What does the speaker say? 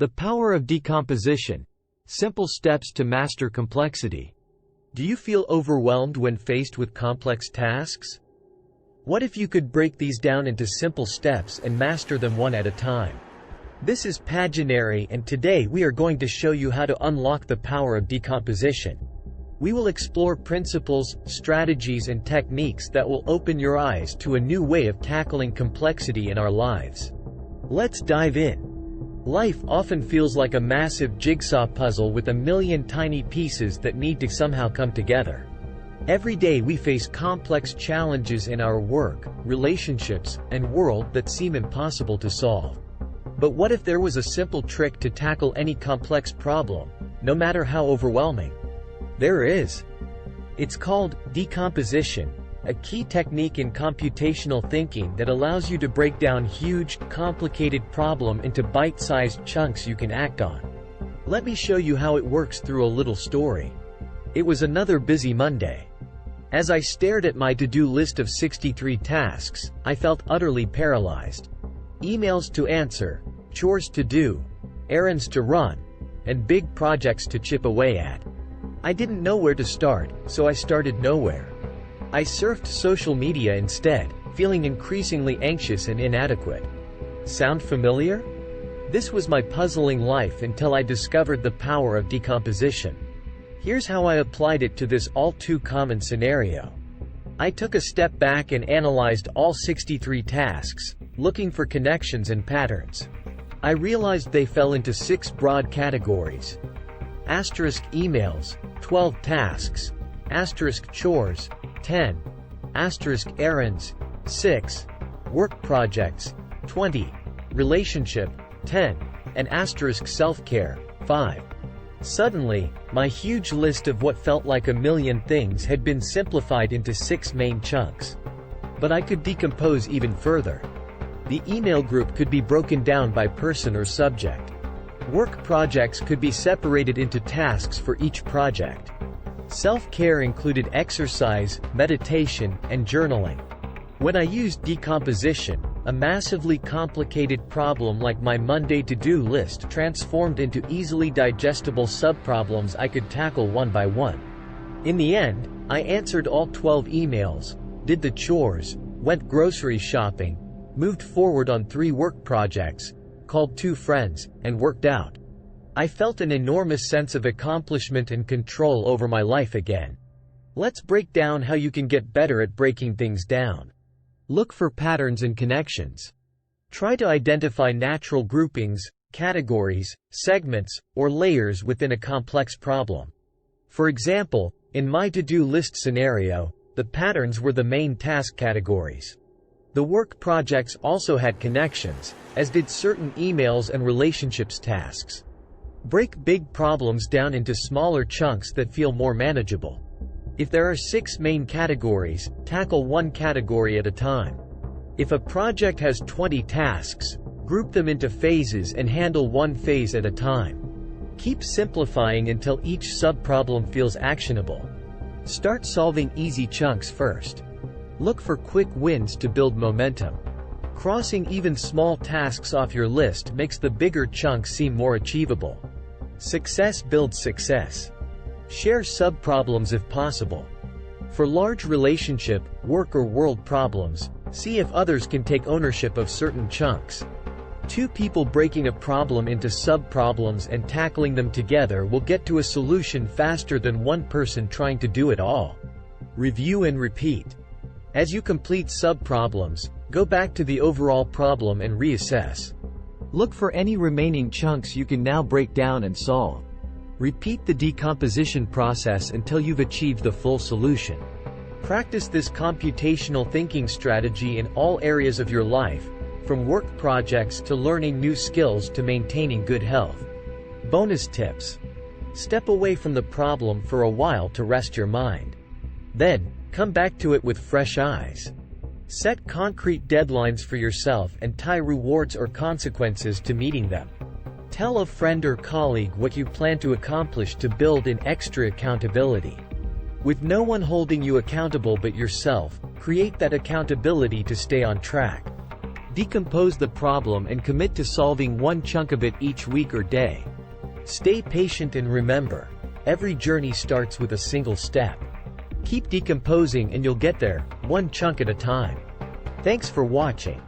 The Power of Decomposition. Simple steps to master complexity. Do you feel overwhelmed when faced with complex tasks? What if you could break these down into simple steps and master them one at a time? This is Paginary, and today we are going to show you how to unlock the power of decomposition. We will explore principles, strategies, and techniques that will open your eyes to a new way of tackling complexity in our lives. Let's dive in. Life often feels like a massive jigsaw puzzle with a million tiny pieces that need to somehow come together. Every day we face complex challenges in our work, relationships, and world that seem impossible to solve. But what if there was a simple trick to tackle any complex problem, no matter how overwhelming? There is. It's called decomposition, a key technique in computational thinking that allows you to break down huge, complicated problem into bite-sized chunks you can act on. Let me show you how it works through a little story. It was another busy Monday. As I stared at my to-do list of 63 tasks, I felt utterly paralyzed. Emails to answer, chores to do, errands to run, and big projects to chip away at. I didn't know where to start, so I started nowhere. I surfed social media instead, feeling increasingly anxious and inadequate. Sound familiar? This was my puzzling life until I discovered the power of decomposition. Here's how I applied it to this all-too-common scenario. I took a step back and analyzed all 63 tasks, looking for connections and patterns. I realized they fell into 6 broad categories. Asterisk emails, 12 tasks. Asterisk chores, 10. Asterisk errands, 6. Work projects, 20. Relationship, 10. And asterisk self-care, 5. Suddenly, my huge list of what felt like a million things had been simplified into 6 main chunks. But I could decompose even further. The email group could be broken down by person or subject. Work projects could be separated into tasks for each project. Self-care included exercise, meditation, and journaling. When I used decomposition, a massively complicated problem like my Monday to-do list transformed into easily digestible subproblems I could tackle one by one. In the end, I answered all 12 emails, did the chores, went grocery shopping, moved forward on 3 work projects, called 2 friends, and worked out. I felt an enormous sense of accomplishment and control over my life again. Let's break down how you can get better at breaking things down. Look for patterns and connections. Try to identify natural groupings, categories, segments, or layers within a complex problem. For example, in my to-do list scenario, the patterns were the main task categories. The work projects also had connections, as did certain emails and relationships tasks. Break big problems down into smaller chunks that feel more manageable. If there are 6 main categories, tackle one category at a time. If a project has 20 tasks, group them into phases and handle one phase at a time. Keep simplifying until each subproblem feels actionable. Start solving easy chunks first. Look for quick wins to build momentum. Crossing even small tasks off your list makes the bigger chunks seem more achievable. Success builds success. Share subproblems if possible. For large relationship, work or world problems, see if others can take ownership of certain chunks. 2 people breaking a problem into subproblems and tackling them together will get to a solution faster than one person trying to do it all. Review and repeat. As you complete subproblems, go back to the overall problem and reassess. Look for any remaining chunks you can now break down and solve. Repeat the decomposition process until you've achieved the full solution. Practice this computational thinking strategy in all areas of your life, from work projects to learning new skills to maintaining good health. Bonus tips. Step away from the problem for a while to rest your mind. Then, come back to it with fresh eyes. Set concrete deadlines for yourself and tie rewards or consequences to meeting them. Tell a friend or colleague what you plan to accomplish to build in extra accountability. With no one holding you accountable but yourself, create that accountability to stay on track. Decompose the problem and commit to solving one chunk of it each week or day. Stay patient and remember, every journey starts with a single step. Keep decomposing and you'll get there, one chunk at a time. Thanks for watching.